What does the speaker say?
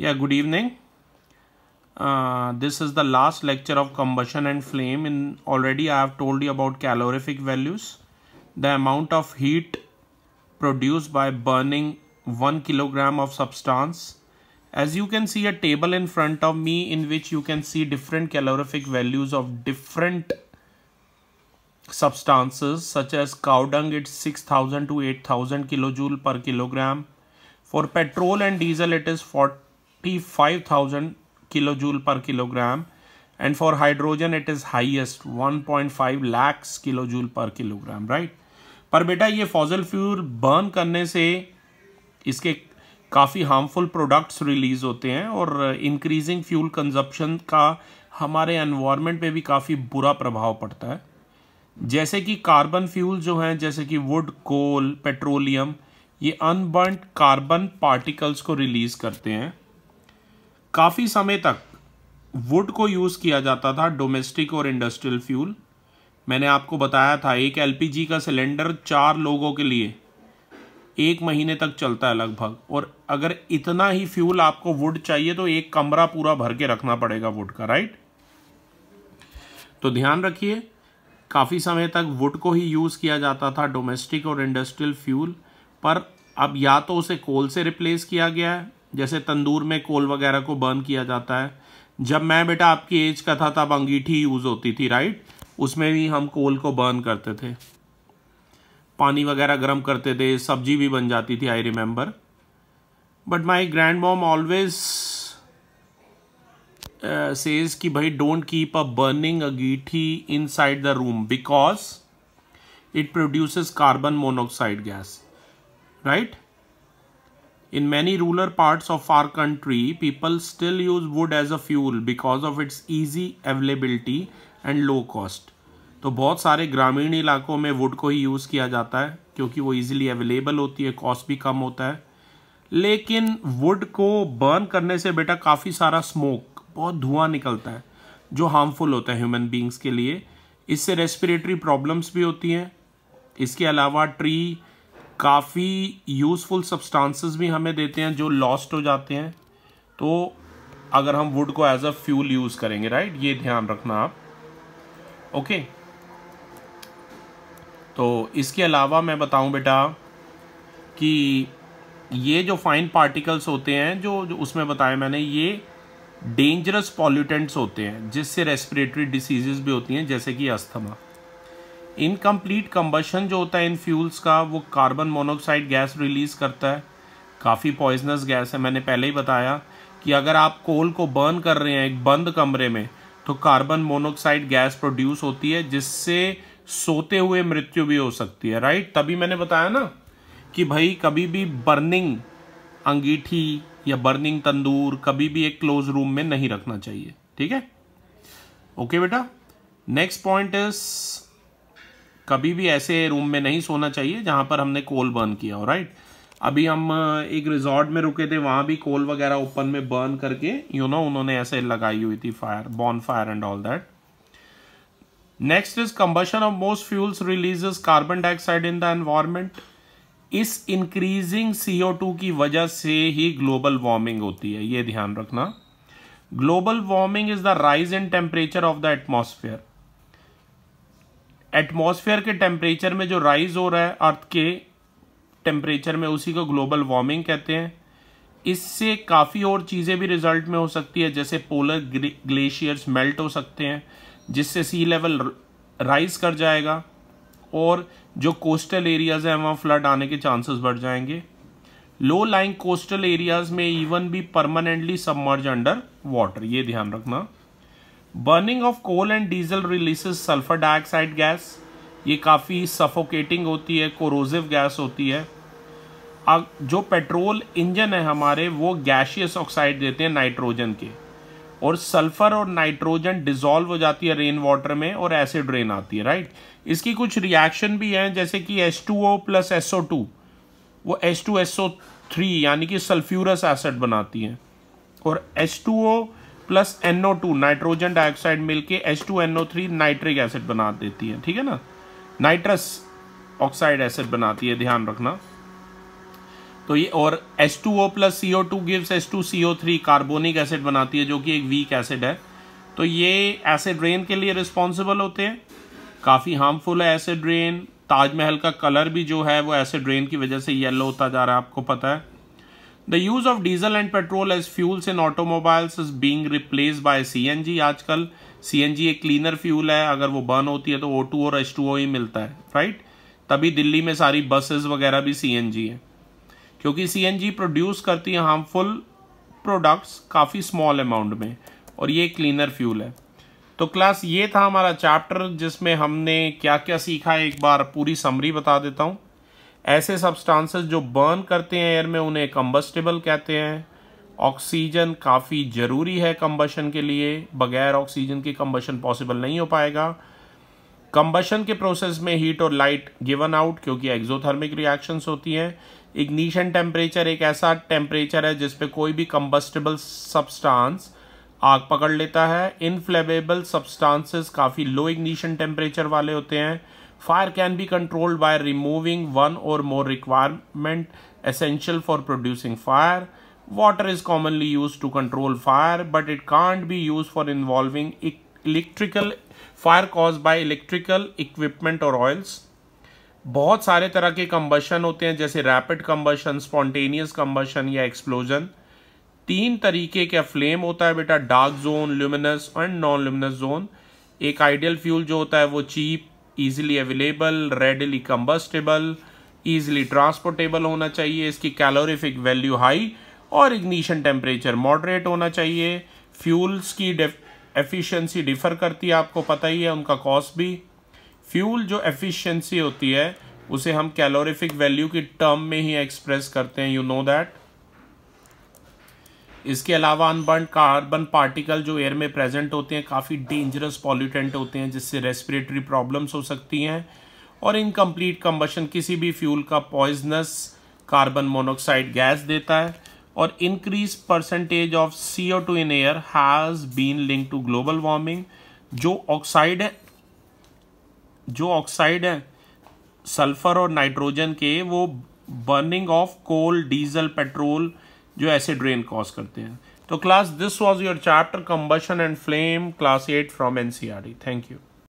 Yeah, good evening. This is the last lecture of combustion and flame. Already I have told you about calorific values, the amount of heat produced by burning 1 kilogram of substance. As you can see a table in front of me in which you can see different calorific values of different substances, such as cow dung, it's 6,000 to 8,000 kilojoule per kilogram. For petrol and diesel it is 45,000 kilojoule per kilogram, and for hydrogen it is highest 1.5 lakhs kilojoule per kilogram, right? पर बेटा ये fossil fuel burn करने से इसके काफ़ी harmful products release होते हैं और इंक्रीजिंग फ्यूल कंजप्शन का हमारे एनवायरनमेंट पे भी काफ़ी बुरा प्रभाव पड़ता है। जैसे कि कार्बन फ्यूल जो हैं, जैसे कि वुड, कोल, पेट्रोलियम, ये अनबर्न्ड कार्बन पार्टिकल्स को रिलीज करते हैं। काफ़ी समय तक वुड को यूज़ किया जाता था डोमेस्टिक और इंडस्ट्रियल फ्यूल। मैंने आपको बताया था एक एलपीजी का सिलेंडर 4 लोगों के लिए 1 महीने तक चलता है लगभग, और अगर इतना ही फ्यूल आपको वुड चाहिए तो एक कमरा पूरा भर के रखना पड़ेगा वुड का, राइट? तो ध्यान रखिए, काफ़ी समय तक वुड को ही यूज़ किया जाता था डोमेस्टिक और इंडस्ट्रियल फ्यूल, पर अब या तो उसे कोल से रिप्लेस किया गया है, जैसे तंदूर में कोल वगैरह को बर्न किया जाता है। जब मैं बेटा आपकी एज का था तब अंगीठी यूज़ होती थी, राइट? उसमें भी हम कोल को बर्न करते थे, पानी वगैरह गर्म करते थे, सब्जी भी बन जाती थी, I remember. But my grand mom always says कि भाई डोंट कीप अ बर्निंग अंगीठी inside the room because it produces carbon monoxide gas, right? In many rural parts of our country, people still use wood as a fuel because of its easy availability and low cost. तो बहुत सारे ग्रामीण इलाकों में would को ही use किया जाता है क्योंकि वो इजीली अवेलेबल होती है, कॉस्ट भी कम होता है। लेकिन वुड को बर्न करने से बेटा काफ़ी सारा स्मोक, बहुत धुआं निकलता है जो हार्मफुल होता है ह्यूमन बींग्स के लिए। इससे रेस्पिरेटरी प्रॉब्लम्स भी होती हैं। इसके अलावा ट्री काफ़ी यूज़फुल सब्सटेंसेस भी हमें देते हैं जो लॉस्ट हो जाते हैं, तो अगर हम वुड को एज अ फ्यूल यूज़ करेंगे, राइट? ये ध्यान रखना आप, ओके? तो इसके अलावा मैं बताऊं बेटा कि ये जो फाइन पार्टिकल्स होते हैं जो उसमें बताया मैंने, ये डेंजरस पॉल्यूटेंट्स होते हैं जिससे रेस्पिरेटरी डिसीजेस भी होती हैं, जैसे कि अस्थमा। इनकम्प्लीट कंबशन जो होता है इन फ्यूल्स का, वो कार्बन मोनोऑक्साइड गैस रिलीज करता है, काफ़ी पॉइजनस गैस है। मैंने पहले ही बताया कि अगर आप कोल को बर्न कर रहे हैं एक बंद कमरे में तो कार्बन मोनोऑक्साइड गैस प्रोड्यूस होती है जिससे सोते हुए मृत्यु भी हो सकती है, राइट? तभी मैंने बताया ना कि भाई कभी भी बर्निंग अंगीठी या बर्निंग तंदूर कभी भी एक क्लोज रूम में नहीं रखना चाहिए, ठीक है? ओके बेटा, नेक्स्ट पॉइंट इज कभी भी ऐसे रूम में नहीं सोना चाहिए जहां पर हमने कोल बर्न किया हो, राइट? अभी हम एक रिजॉर्ट में रुके थे, वहां भी कोल वगैरह ओपन में बर्न करके उन्होंने ऐसे लगाई हुई थी fire, bonfire and all that. Next is combustion of most fuels releases carbon dioxide in the environment. इस इंक्रीजिंग CO2 की वजह से ही ग्लोबल वार्मिंग होती है, ये ध्यान रखना। Global warming is the rise in temperature of the atmosphere. Atmosphere के टेम्परेचर में जो राइज हो रहा है अर्थ के टेम्परेचर में, उसी को ग्लोबल वार्मिंग कहते हैं। इससे काफ़ी और चीज़ें भी रिजल्ट में हो सकती है, जैसे पोलर ग्लेशियर्स मेल्ट हो सकते हैं जिससे सी लेवल राइज कर जाएगा, और जो कोस्टल एरियाज हैं वहाँ फ्लड आने के चांसेस बढ़ जाएंगे। लो लाइंग कोस्टल एरियाज में इवन भी परमानेंटली सबमर्ज अंडर वाटर, ये ध्यान रखना। Burning of coal and diesel releases sulphur dioxide gas, ये काफ़ी सफोकेटिंग होती है, कोरोसिव गैस होती है। जो पेट्रोल इंजन है हमारे, वो गैशियस ऑक्साइड देते हैं नाइट्रोजन के, और सल्फर और नाइट्रोजन डिजॉल्व हो जाती है रेन वाटर में और एसिड रेन आती है, राइट? इसकी कुछ रिएक्शन भी हैं, जैसे कि H2O प्लस SO2 वो H2SO3 यानी कि सल्फ्यूरस एसिड बनाती हैं, और H2O plus NO2 nitrogen dioxide मिलके H2NO3 नाइट्रिक एसिड बना देती है, ठीक है ना? नाइट्रस ऑक्साइड एसिड बनाती है, ध्यान रखना। तो ये और H2O plus CO2 gives H2CO3 carbonic acid बनाती है जो कि एक वीक एसिड है। तो ये एसिड रेन के लिए रिस्पॉन्सिबल होते हैं। काफ़ी हार्मफुल है एसिड रेन। ताजमहल का कलर भी जो है वो एसिड रेन की वजह से येलो होता जा रहा है, आपको पता है। The use of diesel and petrol as fuels in automobiles is being replaced by CNG। आजकल CNG एक क्लीनर फ्यूल है, अगर वो बर्न होती है तो O2 और H2O ही मिलता है, राइट। तभी दिल्ली में सारी बसेस वगैरह भी CNG है, क्योंकि CNG प्रोड्यूस करती है हार्मफुल प्रोडक्ट्स काफ़ी स्मॉल अमाउंट में, और ये क्लीनर फ्यूल है। तो क्लास ये था हमारा चैप्टर जिसमें हमने क्या क्या सीखा है, एक बार पूरी समरी बता देता हूँ। ऐसे सब्सटेंसेस जो बर्न करते हैं एयर में उन्हें कंबस्टिबल कहते हैं। ऑक्सीजन काफ़ी ज़रूरी है कंबशन के लिए, बगैर ऑक्सीजन की कंबशन पॉसिबल नहीं हो पाएगा। कंबशन के प्रोसेस में हीट और लाइट गिवन आउट, क्योंकि एक्सोथर्मिक रिएक्शंस होती हैं। इग्निशन टेम्परेचर एक ऐसा टेम्परेचर है जिस पे कोई भी कंबस्टिबल सब्सटेंस आग पकड़ लेता है। इनफ्लेमेबल सब्सटेंसेस काफ़ी लो इग्निशन टेम्परेचर वाले होते हैं। Fire can be controlled by removing one or more requirement essential for producing fire. Water is commonly use to control fire but it can't be use for involving electrical fire cause by electrical equipment or oils. बहुत सारे तरह के combustion होते हैं, जैसे rapid combustion, spontaneous combustion या explosion. 3 तरीके का फ्लेम होता है बेटा, dark zone, luminous and non luminous zone. एक आइडियल फ्यूल जो होता है वो cheap, easily available, readily combustible, easily transportable होना चाहिए। इसकी कैलोरीफिक वैल्यू हाई और इग्निशन टेम्परेचर मॉडरेट होना चाहिए। फ्यूल्स की एफिशिएंसी डिफर करती है, आपको पता ही है, उनका कॉस्ट भी। फ्यूल जो एफिशिएंसी होती है उसे हम कैलोरीफिक वैल्यू की टर्म में ही एक्सप्रेस करते हैं, यू नो दैट। इसके अलावा अनबर्न कार्बन पार्टिकल जो एयर में प्रेजेंट होते हैं काफ़ी डेंजरस पॉल्यूटेंट होते हैं, जिससे रेस्पिरेटरी प्रॉब्लम्स हो सकती हैं। और इनकम्प्लीट कंबशन किसी भी फ्यूल का पॉइजनस कार्बन मोनोऑक्साइड गैस देता है। और increase percentage of CO2 in air has been link to global warming. जो ऑक्साइड है सल्फर और नाइट्रोजन के, वो burning of coal, diesel, petrol जो एसिड रेन कॉज करते हैं। तो class this was your chapter combustion and flame, class 8 from NCERT। Thank you.